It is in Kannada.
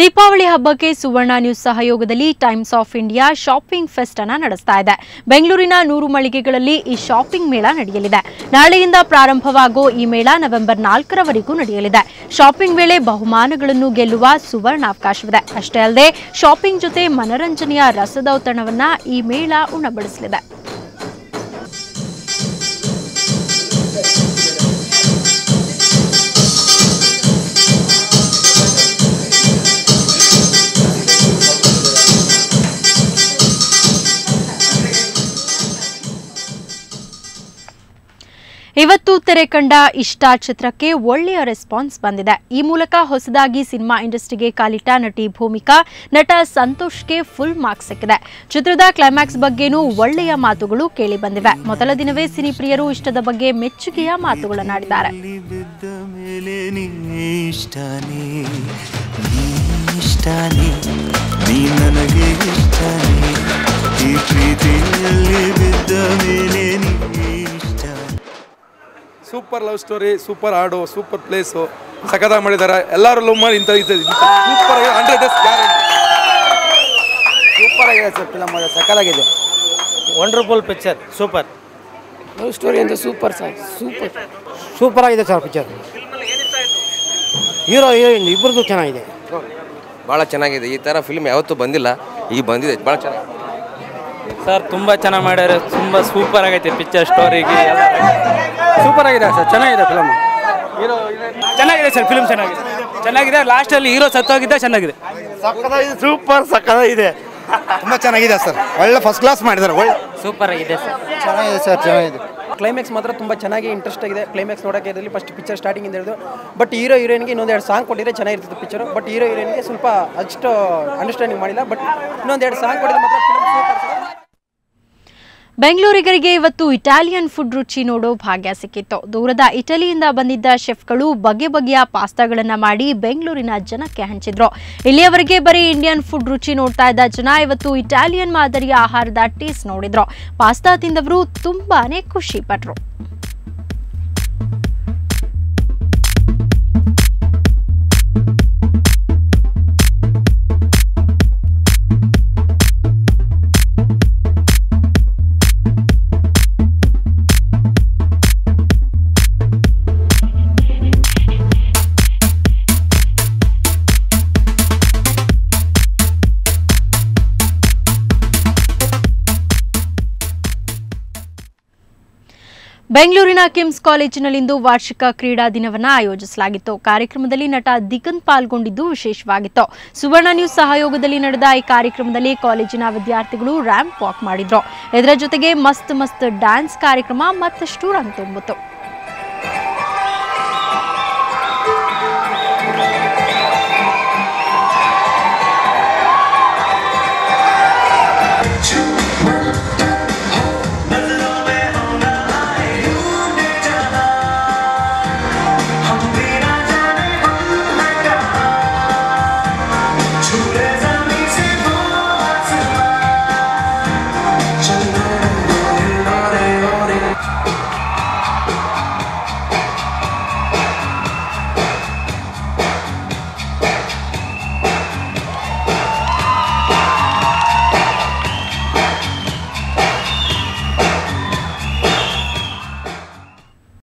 ದೀಪಾವಳಿ ಹಬ್ಬಕ್ಕೆ ಸುವರ್ಣ ನ್ಯೂಸ್ ಸಹಯೋಗದಲ್ಲಿ times of India shopping fest ಅನ್ನು ನಡೆಸ್ತಾ ಇದೆ. ಬೆಂಗಳೂರಿನ 100 ಮಳಿಗೆಗಳಲ್ಲಿ ಈ ಶಾಪಿಂಗ್ ಮೇಳ ನಡೆಯಲಿದೆ. ನಾಳೆಯಿಂದ ಪ್ರಾರಂಭವಾಗೋ ಈ ಮೇಳ ನವೆಂಬರ್ 4ರವರೆಗೂ ನಡೆಯಲಿದೆ. ಶಾಪಿಂಗ್ ವೇಳೆ ಬಹುಮಾನಗಳನ್ನು ಗೆಲ್ಲುವ ಸುವರ್ಣಾವಕಾಶವಿದೆ. ಅಷ್ಟೇ ಅಲ್ಲದೆ ಶಾಪಿಂಗ್ ಜೊತೆ ಮನರಂಜನೆಯ ರಸದೌತಣವನ್ನ ಈ ಮೇಳ ಉಣಬಡಿಸಲಿದೆ. ಇವತ್ತು ತೆರೆ ಕಂಡ ಇಷ್ಟ ಚಿತ್ರಕ್ಕೆ ಒಳ್ಳೆಯ ರೆಸ್ಪಾನ್ಸ್ ಬಂದಿದೆ. ಈ ಮೂಲಕ ಹೊಸದಾಗಿ ಸಿನಿಮಾ ಇಂಡಸ್ಟ್ರಿಗೆ ಕಾಲಿಟ್ಟ ನಟಿ ಭೂಮಿಕಾ, ನಟ ಸಂತೋಷ್ಗೆ ಫುಲ್ ಮಾರ್ಕ್ಸ್ ಸಿಕ್ಕಿದೆ. ಚಿತ್ರದ ಕ್ಲೈಮ್ಯಾಕ್ಸ್ ಬಗ್ಗೆನೂ ಒಳ್ಳೆಯ ಮಾತುಗಳು ಕೇಳಿ ಬಂದಿವೆ. ಮೊದಲ ದಿನವೇ ಸಿನಿ ಪ್ರಿಯರು ಇಷ್ಟದ ಬಗ್ಗೆ ಮೆಚ್ಚುಗೆಯ ಮಾತುಗಳನ್ನಾಡಿದ್ದಾರೆ. ಸೂಪರ್ ಲವ್ ಸ್ಟೋರಿ, ಸೂಪರ್ ಹಾಡು, ಸೂಪರ್ ಪ್ಲೇಸು, ಸಖತ್ತಾಗಿ ಮಾಡಿದ್ದಾರೆ. ಎಲ್ಲರೂ ಲವ್ ಮಾಡಿ ಸೂಪರ್ ಆಗಿ 100 ಸೂಪರ್ ಆಗಿದೆ ಸರ್. ಫಿಲಮ್ ಸಖತ್ತಾಗಿದೆ. Wonderful picture. Super love story ಅಂತ ಸೂಪರ್ ಸರ್. ಸೂಪರ್ ಆಗಿದೆ ಸರ್ ಪಿಕ್ಚರ್. ಹೀರೋ ಹೀರೋಯಿನ್ ಇಬ್ಬರದು ಚೆನ್ನಾಗಿದೆ. ಭಾಳ ಚೆನ್ನಾಗಿದೆ. ಈ ಥರ ಫಿಲ್ಮ್ ಯಾವತ್ತೂ ಬಂದಿಲ್ಲ, ಈಗ ಬಂದಿದೆ. ಭಾಳ ಚೆನ್ನಾಗಿದೆ ಸರ್. ತುಂಬ ಚೆನ್ನಾಗಿ ಮಾಡ್ಯಾರೆ. ತುಂಬ ಸೂಪರ್ ಆಗೈತೆ ಪಿಕ್ಚರ್. ಸ್ಟೋರಿಗೆ ಸೂಪರ್ ಆಗಿದೆ ಸರ್. ಚೆನ್ನಾಗಿದೆ ಫಿಲಮ್. ಹೀರೋ ಚೆನ್ನಾಗಿದೆ ಸರ್. ಫಿಲ್ಮ್ ಚೆನ್ನಾಗಿದೆ. ಲಾಸ್ಟಲ್ಲಿ ಹೀರೋ ಸತ್ತೋಗಿದ್ದ ಚೆನ್ನಾಗಿದೆ. ಸೂಪರ್ ಸಕ್ಕತ್ತಾಗಿದೆ. ತುಂಬ ಚೆನ್ನಾಗಿದೆ ಸರ್. ಒಳ್ಳೆ ಫಸ್ಟ್ ಕ್ಲಾಸ್ ಮಾಡಿದ್ದಾರೆ. ಒಳ್ಳೆ ಸೂಪರ್ ಆಗಿದೆ ಸರ್. ಚೆನ್ನಾಗಿದೆ ಸರ್. ಚೆನ್ನಾಗಿದೆ. ಕ್ಲೈಮ್ಯಾಕ್ಸ್ ಮಾತ್ರ ತುಂಬ ಚೆನ್ನಾಗಿ ಇಂಟ್ರೆಸ್ಟ್ ಆಗಿದೆ. ಕ್ಲೈಮ್ಯಾಕ್ಸ್ ನೋಡೋಕ್ಕೆ ಇದರಲ್ಲಿ ಫಸ್ಟ್ ಪಿಕ್ಚರ್ ಸ್ಟಾರ್ಟಿಂಗ್ ಹಿಡಿದು ಬಟ್ ಹೀರೋ ಹೀರೋಯಿನ್ಗೆ ಇನ್ನೊಂದೆರಡು ಸಾಂಗ್ ಕೊಟ್ಟಿದ್ರೆ ಚೆನ್ನಾಗಿರ್ತಿತ್ತು ಪಿಕ್ಚರು. ಬಟ್ ಹೀರೋ ಹೀರೋಯಿನ್ಗೆ ಸ್ವಲ್ಪ ಅಷ್ಟು ಅಂಡರ್ಸ್ಟ್ಯಾಂಡಿಂಗ್ ಮಾಡಿಲ್ಲ. ಬಟ್ ಇನ್ನೊಂದೆರಡು ಸಾಂಗ್ ಕೊಟ್ಟಿದ್ರೆ ಮಾತ್ರ ಫಿಲ್ಮ್ ಸೂಪರ್. ಬೆಂಗಳೂರಿಗರಿಗೆ ಇವತ್ತು ಇಟಾಲಿಯನ್ ಫುಡ್ ರುಚಿ ನೋಡೋ ಭಾಗ್ಯ ಸಿಕ್ಕಿತ್ತು. ದೂರದ ಇಟಲಿಯಿಂದ ಬಂದಿದ್ದ ಶೆಫ್ಗಳು ಬಗೆ ಬಗೆಯ ಪಾಸ್ತಾಗಳನ್ನು ಮಾಡಿ ಬೆಂಗಳೂರಿನ ಜನಕ್ಕೆ ಹಂಚಿದ್ರು. ಇಲ್ಲಿಯವರೆಗೆ ಬರೀ ಇಂಡಿಯನ್ ಫುಡ್ ರುಚಿ ನೋಡ್ತಾ ಇದ್ದ ಜನ ಇವತ್ತು ಇಟಾಲಿಯನ್ ಮಾದರಿಯ ಆಹಾರದ ಟೇಸ್ಟ್ ನೋಡಿದ್ರು. ಪಾಸ್ತಾ ತಿಂದವರು ತುಂಬಾನೇ ಖುಷಿ ಪಟ್ರು. ಬೆಂಗಳೂರಿನ ಕಿಮ್ಸ್ ಕಾಲೇಜಿನಲ್ಲಿಂದು ವಾರ್ಷಿಕ ಕ್ರೀಡಾ ದಿನವನ್ನು ಆಯೋಜಿಸಲಾಗಿತ್ತು. ಕಾರ್ಯಕ್ರಮದಲ್ಲಿ ನಟ ದಿಗಂತ್ ಪಾಲ್ಗೊಂಡಿದ್ದು ವಿಶೇಷವಾಗಿತ್ತು. ಸುವರ್ಣ ನ್ಯೂಸ್ ಸಹಯೋಗದಲ್ಲಿ ನಡೆದ ಈ ಕಾರ್ಯಕ್ರಮದಲ್ಲಿ ಕಾಲೇಜಿನ ವಿದ್ಯಾರ್ಥಿಗಳು ರ್ಯಾಂಪ್ ವಾಕ್ ಮಾಡಿದ್ರು. ಇದರ ಜೊತೆಗೆ ಮಸ್ತ್ ಡ್ಯಾನ್ಸ್ ಕಾರ್ಯಕ್ರಮ ಮತ್ತಷ್ಟು ರಂಗು ತುಂಬಿತು.